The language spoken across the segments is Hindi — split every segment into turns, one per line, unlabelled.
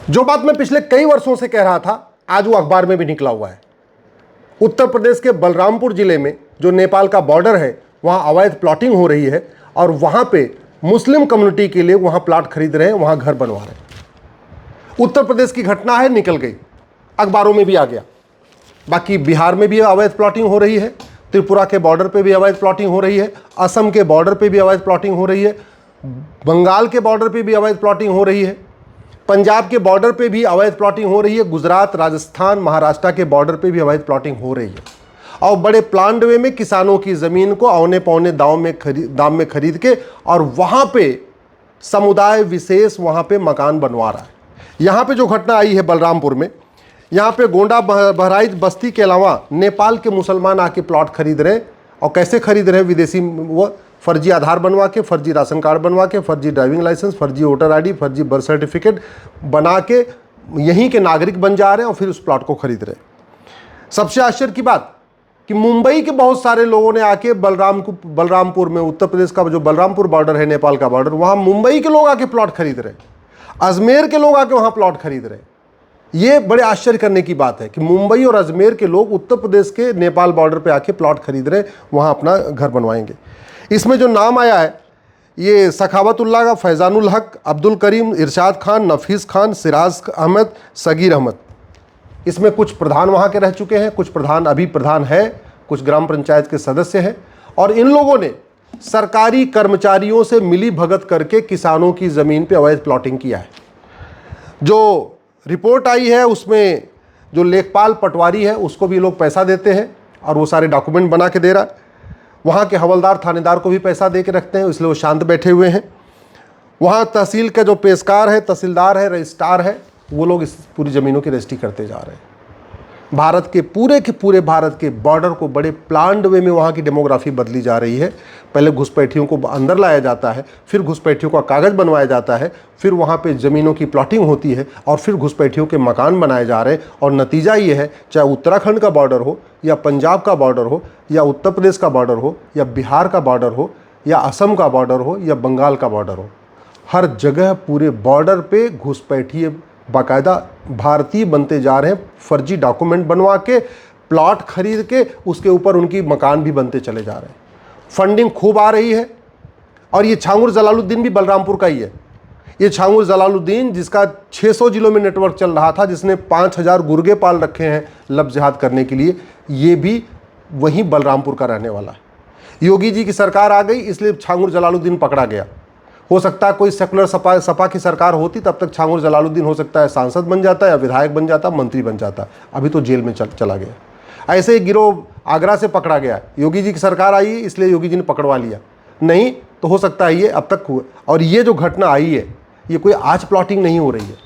जो बात मैं पिछले कई वर्षों से कह रहा था, आज वो अखबार में भी निकला हुआ है। उत्तर प्रदेश के बलरामपुर जिले में जो नेपाल का बॉर्डर है, वहाँ अवैध प्लॉटिंग हो रही है और वहाँ पे मुस्लिम कम्युनिटी के लिए वहाँ प्लाट खरीद रहे हैं, वहाँ घर बनवा रहे हैं। उत्तर प्रदेश की घटना है, निकल गई, अखबारों में भी आ गया। बाकी बिहार में भी अवैध प्लॉटिंग हो रही है, त्रिपुरा के बॉर्डर पे भी अवैध प्लॉटिंग हो रही है, असम के बॉर्डर पे भी अवैध प्लॉटिंग हो रही है, बंगाल के बॉर्डर पे भी अवैध प्लॉटिंग हो रही है, पंजाब के बॉर्डर पे भी अवैध प्लॉटिंग हो रही है, गुजरात, राजस्थान, महाराष्ट्र के बॉर्डर पे भी अवैध प्लॉटिंग हो रही है। और बड़े प्लान्ड वे में किसानों की ज़मीन को औने पौने दाम में खरीद के और वहाँ पे समुदाय विशेष वहाँ पे मकान बनवा रहा है। यहाँ पे जो घटना आई है बलरामपुर में, यहाँ पे गोंडा बहराइच बस्ती के अलावा नेपाल के मुसलमान आके प्लॉट खरीद रहे हैं। और कैसे खरीद रहे हैं? विदेशी वो फर्जी आधार बनवा के, फर्जी राशन कार्ड बनवा के, फर्जी ड्राइविंग लाइसेंस, फर्जी वोटर आईडी, फर्जी बर्थ सर्टिफिकेट बना के यहीं के नागरिक बन जा रहे हैं और फिर उस प्लॉट को खरीद रहे हैं। सबसे आश्चर्य की बात कि मुंबई के बहुत सारे लोगों ने आके बलरामपुर में, उत्तर प्रदेश का जो बलरामपुर बॉर्डर है, नेपाल का बॉर्डर, वहाँ मुंबई के लोग आके प्लॉट खरीद रहे हैं, अजमेर के लोग आके वहाँ प्लॉट खरीद रहे हैं। ये बड़े आश्चर्य करने की बात है कि मुंबई और अजमेर के लोग उत्तर प्रदेश के नेपाल बॉर्डर पे आके प्लॉट खरीद रहे हैं, वहाँ अपना घर बनवाएंगे। इसमें जो नाम आया है, ये सखावतुल्लाह का, फैजानुल हक, अब्दुल करीम, इरशाद खान, नफीस खान, सिराज अहमद, सगीर अहमद। इसमें कुछ प्रधान वहाँ के रह चुके हैं, कुछ प्रधान अभी प्रधान है, कुछ ग्राम पंचायत के सदस्य हैं। और इन लोगों ने सरकारी कर्मचारियों से मिली भगत करके किसानों की ज़मीन पे अवैध प्लॉटिंग किया है। जो रिपोर्ट आई है उसमें जो लेखपाल पटवारी है उसको भी लोग पैसा देते हैं और वो सारे डॉक्यूमेंट बना के दे रहा है। वहाँ के हवलदार थानेदार को भी पैसा दे के रखते हैं, इसलिए वो शांत बैठे हुए हैं। वहाँ तहसील का जो पेशकार है, तहसीलदार है, रजिस्ट्रार है, वो लोग इस पूरी ज़मीनों की रजिस्ट्री करते जा रहे हैं। भारत के पूरे भारत के बॉर्डर को बड़े प्लान्ड वे में वहाँ की डेमोग्राफी बदली जा रही है। पहले घुसपैठियों को अंदर लाया जाता है, फिर घुसपैठियों का कागज़ बनवाया जाता है, फिर वहाँ पे ज़मीनों की प्लॉटिंग होती है और फिर घुसपैठियों के मकान बनाए जा रहे हैं। और नतीजा ये है, चाहे उत्तराखंड का बॉर्डर हो या पंजाब का बॉर्डर हो या उत्तर प्रदेश का बॉर्डर हो या बिहार का बॉर्डर हो या असम का बॉर्डर हो या बंगाल का बॉर्डर हो, हर जगह पूरे बॉर्डर पे घुसपैठिए बाकायदा भारतीय बनते जा रहे हैं। फर्जी डॉक्यूमेंट बनवा के, प्लॉट खरीद के, उसके ऊपर उनकी मकान भी बनते चले जा रहे हैं। फंडिंग खूब आ रही है। और ये छांगुर जलालुद्दीन भी बलरामपुर का ही है। ये छांगुर जलालुद्दीन जिसका 600 जिलों में नेटवर्क चल रहा था, जिसने 5000 गुर्गे पाल रखे हैं लब जिहाद करने के लिए, ये भी वहीं बलरामपुर का रहने वाला है। योगी जी की सरकार आ गई, इसलिए छांगुर जलालुद्दीन पकड़ा गया। हो सकता है कोई सेकुलर सपा की सरकार होती, तब तक छांगुर जलालुद्दीन हो सकता है सांसद बन जाता या विधायक बन जाता, मंत्री बन जाता। अभी तो जेल में चला गया। ऐसे ही गिरोह आगरा से पकड़ा गया, योगी जी की सरकार आई इसलिए योगी जी ने पकड़वा लिया। नहीं तो हो सकता है ये अब तक हुआ। और ये जो घटना आई है, ये कोई आज प्लॉटिंग नहीं हो रही है,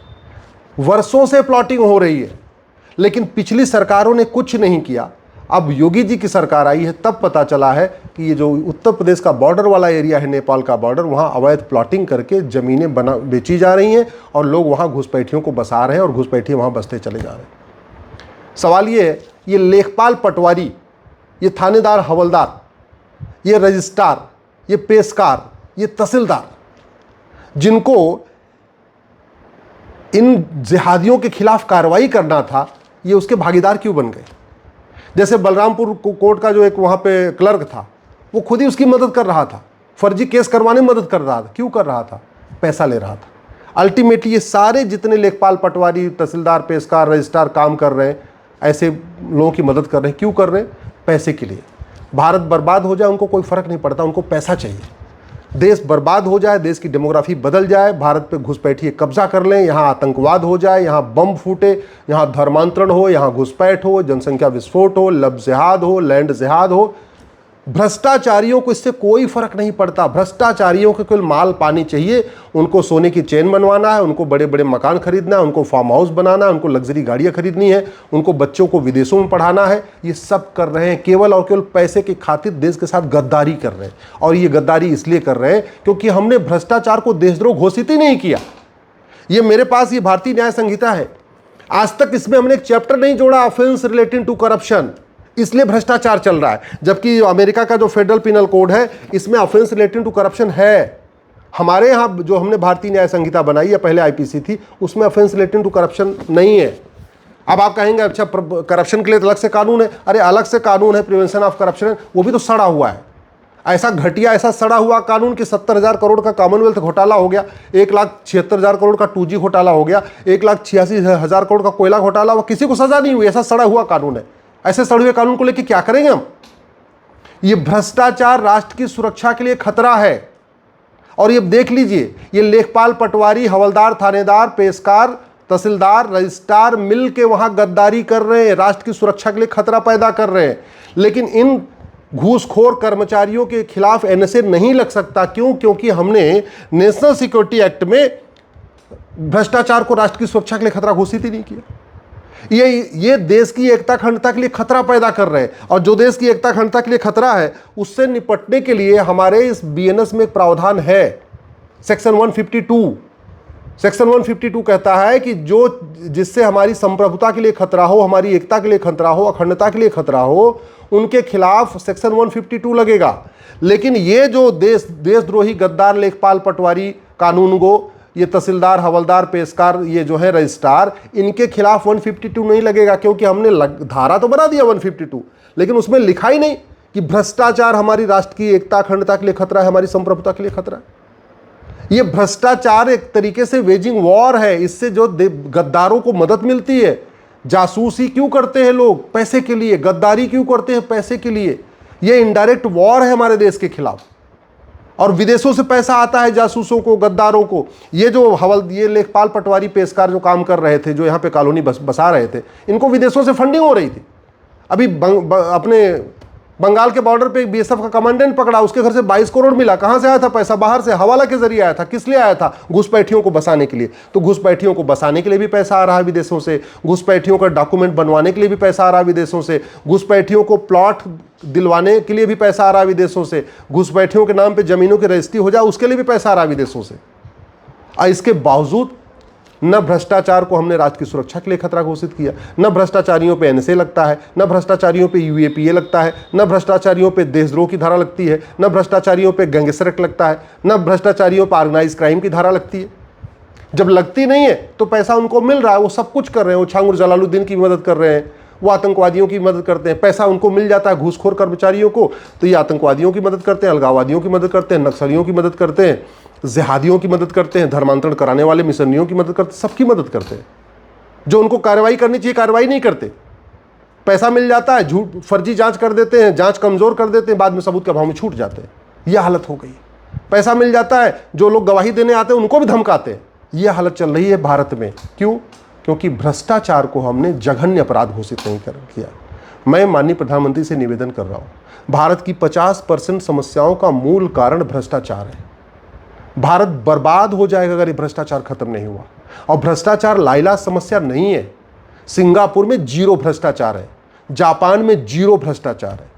वर्षों से प्लॉटिंग हो रही है, लेकिन पिछली सरकारों ने कुछ नहीं किया। अब योगी जी की सरकार आई है, तब पता चला है कि ये जो उत्तर प्रदेश का बॉर्डर वाला एरिया है, नेपाल का बॉर्डर, वहाँ अवैध प्लॉटिंग करके ज़मीनें बेची जा रही हैं और लोग वहाँ घुसपैठियों को बसा रहे हैं और घुसपैठिए वहाँ बसते चले जा रहे हैं। सवाल ये है, ये लेखपाल पटवारी, ये थानेदार हवलदार, ये रजिस्ट्रार, ये पेशकार, ये तहसीलदार, जिनको इन जिहादियों के खिलाफ कार्रवाई करना था, ये उसके भागीदार क्यों बन गए? जैसे बलरामपुर कोर्ट का जो एक वहाँ पे क्लर्क था, वो खुद ही उसकी मदद कर रहा था, फर्जी केस करवाने में मदद कर रहा था। क्यों कर रहा था? पैसा ले रहा था। अल्टीमेटली ये सारे जितने लेखपाल पटवारी, तहसीलदार, पेशकार, रजिस्ट्रार काम कर रहे हैं, ऐसे लोगों की मदद कर रहे हैं। क्यों कर रहे हैं? पैसे के लिए। भारत बर्बाद हो जाए उनको कोई फ़र्क नहीं पड़ता, उनको पैसा चाहिए। देश बर्बाद हो जाए, देश की डेमोग्राफी बदल जाए, भारत पे घुसपैठिए कब्जा कर लें, यहाँ आतंकवाद हो जाए, यहाँ बम फूटे, यहाँ धर्मांतरण हो, यहाँ घुसपैठ हो, जनसंख्या विस्फोट हो, लब जिहाद हो, लैंड जिहाद हो, भ्रष्टाचारियों को इससे कोई फर्क नहीं पड़ता। भ्रष्टाचारियों को केवल माल पानी चाहिए, उनको सोने की चेन बनवाना है, उनको बड़े बड़े मकान खरीदना है, उनको फार्म हाउस बनाना है, उनको लग्जरी गाड़ियाँ खरीदनी है, उनको बच्चों को विदेशों में पढ़ाना है। ये सब कर रहे हैं केवल और केवल पैसे की खातिर, देश के साथ गद्दारी कर रहे हैं। और ये गद्दारी इसलिए कर रहे हैं क्योंकि हमने भ्रष्टाचार को देशद्रोह घोषित ही नहीं किया। ये मेरे पास ये भारतीय न्याय संहिता है, आज तक इसमें हमने एक चैप्टर नहीं जोड़ा ऑफेंस रिलेटिंग टू करप्शन, इसलिए भ्रष्टाचार चल रहा है। जबकि अमेरिका का जो फेडरल पिनल कोड है, इसमें ऑफेंस रिलेटिंग टू करप्शन है। हमारे यहाँ जो हमने भारतीय न्याय संहिता बनाई है, पहले आईपीसी थी, उसमें ऑफेंस रिलेटेड टू करप्शन नहीं है। अब आप कहेंगे अच्छा करप्शन के लिए अलग से कानून है। अरे अलग से कानून है, प्रिवेंशन ऑफ करप्शन, वो भी तो सड़ा हुआ है। ऐसा घटिया, ऐसा सड़ा हुआ कानून कि 70,000 करोड़ का कॉमनवेल्थ घोटाला हो गया, 1,76,000 करोड़ का 2G घोटाला हो गया, 1,86,000 करोड़ का कोयला घोटाला हुआ, किसी को सजा नहीं हुई। ऐसा सड़ा हुआ कानून है। ऐसे सड़े हुए कानून को लेकर क्या करेंगे हम? ये भ्रष्टाचार राष्ट्र की सुरक्षा के लिए खतरा है। और ये देख लीजिए, ये लेखपाल, पटवारी, हवलदार, थानेदार, पेशकार, तहसीलदार, रजिस्ट्रार मिल के वहां गद्दारी कर रहे हैं, राष्ट्र की सुरक्षा के लिए खतरा पैदा कर रहे हैं। लेकिन इन घूसखोर कर्मचारियों के खिलाफ एनएसए नहीं लग सकता। क्यों? क्योंकि हमने नेशनल सिक्योरिटी एक्ट में भ्रष्टाचार को राष्ट्र की सुरक्षा के लिए खतरा घोषित ही नहीं किया। ये देश की एकता अखंडता के लिए खतरा पैदा कर रहे हैं। और जो देश की एकता अखंडता के लिए खतरा है, उससे निपटने के लिए हमारे इस बीएनएस में एक प्रावधान है, सेक्शन 152। सेक्शन 152 कहता है कि जिससे हमारी संप्रभुता के लिए खतरा हो, हमारी एकता के लिए खतरा हो, अखंडता के लिए खतरा हो, उनके खिलाफ सेक्शन 152 लगेगा। लेकिन ये जो देशद्रोही, गद्दार, लेखपाल, पटवारी, कानूनगो, ये तहसीलदार, हवलदार, पेशकार, ये जो है रजिस्ट्रार, इनके खिलाफ 152 नहीं लगेगा। क्योंकि हमने धारा तो बना दिया 152, लेकिन उसमें लिखा ही नहीं कि भ्रष्टाचार हमारी राष्ट्र की एकता अखंडता के लिए खतरा है, हमारी संप्रभुता के लिए खतरा है। ये भ्रष्टाचार एक तरीके से वेजिंग वॉर है। इससे जो गद्दारों को मदद मिलती है। जासूसी क्यों करते हैं लोग? पैसे के लिए। गद्दारी क्यों करते हैं? पैसे के लिए। ये इनडायरेक्ट वॉर है हमारे देश के खिलाफ। और विदेशों से पैसा आता है जासूसों को, गद्दारों को। ये लेखपाल, पटवारी, पेशकार जो काम कर रहे थे, जो यहाँ पे कॉलोनी बसा रहे थे, इनको विदेशों से फंडिंग हो रही थी। अभी अपने बंगाल के बॉर्डर पे एक बीएसएफ का कमांडेंट पकड़ा, उसके घर से 22 करोड़ मिला। कहां से आया था पैसा? बाहर से, हवाला के जरिए आया था। किस लिए आया था? घुसपैठियों को बसाने के लिए। तो घुसपैठियों को बसाने के लिए भी पैसा आ रहा है विदेशों से, घुसपैठियों का डॉक्यूमेंट बनवाने के लिए भी पैसा आ रहा है विदेशों से, घुसपैठियों को प्लॉट दिलवाने के लिए भी पैसा आ रहा है विदेशों से, घुसपैठियों के नाम पर जमीनों की रजिस्ट्री हो जाए उसके लिए भी पैसा आ रहा है विदेशों से। और इसके बावजूद न भ्रष्टाचार को हमने राज्य की सुरक्षा के लिए खतरा घोषित किया, न भ्रष्टाचारियों पे एनएसए लगता है, न भ्रष्टाचारियों पे यूएपीए लगता है, न भ्रष्टाचारियों पे देशद्रोह की धारा लगती है, न भ्रष्टाचारियों पे गैंगस्टर एक्ट लगता है, न भ्रष्टाचारियों पर ऑर्गेनाइज क्राइम की धारा लगती है। जब लगती नहीं है तो पैसा उनको मिल रहा है, वो सब कुछ कर रहे हैं। वो छांगुर जलालुद्दीन की मदद कर रहे हैं, वो आतंकवादियों की मदद करते हैं, पैसा उनको मिल जाता है घूसखोर कर्मचारियों को, तो ये आतंकवादियों की मदद करते हैं, अलगाववादियों की मदद करते हैं, नक्सलियों की मदद करते हैं, जिहादियों की मदद करते हैं, धर्मांतरण कराने वाले मिशनरियों की मदद करते हैं, सबकी मदद करते हैं। जो उनको कार्रवाई करनी चाहिए कार्रवाई नहीं करते। पैसा मिल जाता है, झूठ फर्जी जांच कर देते हैं, जांच कमजोर कर देते हैं, बाद में सबूत के अभाव में छूट जाते हैं। यह हालत हो गई। पैसा मिल जाता है, जो लोग गवाही देने आते हैं उनको भी धमकाते हैं। यह हालत चल रही है भारत में। क्यों? क्योंकि भ्रष्टाचार को हमने जघन्य अपराध घोषित नहीं किया। मैं माननीय प्रधानमंत्री से निवेदन कर रहा हूं, भारत की 50% समस्याओं का मूल कारण भ्रष्टाचार है। भारत बर्बाद हो जाएगा अगर ये भ्रष्टाचार खत्म नहीं हुआ। और भ्रष्टाचार लाइलाज समस्या नहीं है। सिंगापुर में 0 भ्रष्टाचार है, जापान में 0 भ्रष्टाचार है।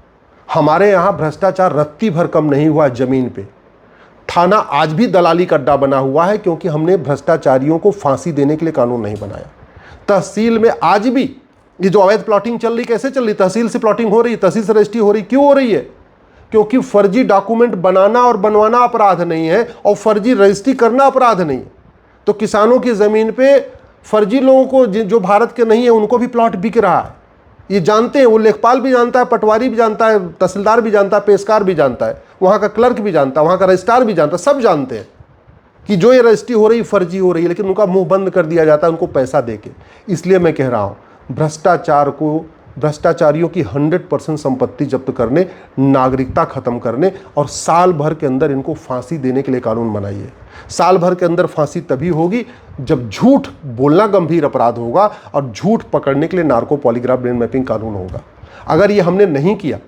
हमारे यहाँ भ्रष्टाचार रत्ती भर कम नहीं हुआ है जमीन पे। थाना आज भी दलाली का अड्डा बना हुआ है, क्योंकि हमने भ्रष्टाचारियों को फांसी देने के लिए कानून नहीं बनाया। तहसील में आज भी ये जो अवैध प्लॉटिंग चल रही, कैसे चल रही? तहसील से प्लॉटिंग हो रही, तहसील से रजिस्ट्री हो रही। क्यों हो रही है? क्योंकि फर्जी डॉक्यूमेंट बनाना और बनवाना अपराध नहीं है, और फर्जी रजिस्ट्री करना अपराध नहीं है। तो किसानों की जमीन पे फर्जी लोगों को, जो भारत के नहीं है, उनको भी प्लॉट बिक रहा है। ये जानते हैं, वो लेखपाल भी जानता है, पटवारी भी जानता है, तहसीलदार भी जानता है, पेशकार भी जानता है, वहाँ का क्लर्क भी जानता है, वहाँ का रजिस्ट्रार भी जानता है। सब जानते हैं कि जो ये रजिस्ट्री हो रही फर्जी हो रही है, लेकिन उनका मुंह बंद कर दिया जाता है उनको पैसा देके। इसलिए मैं कह रहा हूँ, भ्रष्टाचारियों की 100% संपत्ति जब्त करने, नागरिकता खत्म करने, और साल भर के अंदर इनको फांसी देने के लिए कानून बनाइए। साल भर के अंदर फांसी तभी होगी जब झूठ बोलना गंभीर अपराध होगा, और झूठ पकड़ने के लिए नार्को पॉलीग्राफ ब्रेन मैपिंग कानून होगा। अगर ये हमने नहीं किया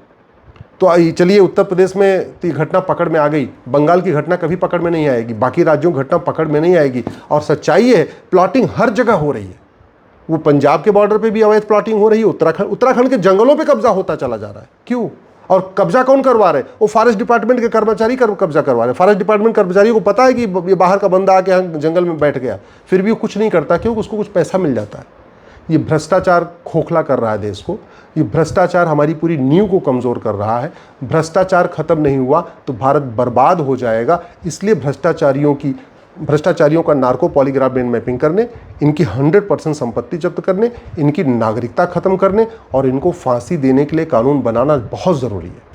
तो चलिए, उत्तर प्रदेश में घटना पकड़ में आ गई, बंगाल की घटना कभी पकड़ में नहीं आएगी, बाकी राज्यों की घटना पकड़ में नहीं आएगी। और सच्चाई है, प्लॉटिंग हर जगह हो रही है। वो पंजाब के बॉर्डर पे भी अवैध प्लॉटिंग हो रही है, उत्तराखंड के जंगलों पे कब्जा होता चला जा रहा है। क्यों? और कब्जा कौन करवा रहे हैं? वो फॉरेस्ट डिपार्टमेंट के कर्मचारी कब्जा करवा रहे हैं। फॉरेस्ट डिपार्टमेंट कर्मचारियों को पता है कि ये बाहर का बंदा आके यहाँ जंगल में बैठ गया, फिर भी वो कुछ नहीं करता। क्यों? उसको कुछ पैसा मिल जाता है। ये भ्रष्टाचार खोखला कर रहा है देश को, ये भ्रष्टाचार हमारी पूरी नींव को कमज़ोर कर रहा है। भ्रष्टाचार ख़त्म नहीं हुआ तो भारत बर्बाद हो जाएगा। इसलिए भ्रष्टाचारियों का नार्को पॉलीग्राफ ब्रेन मैपिंग करने, इनकी 100% संपत्ति जब्त करने, इनकी नागरिकता ख़त्म करने और इनको फांसी देने के लिए कानून बनाना बहुत ज़रूरी है।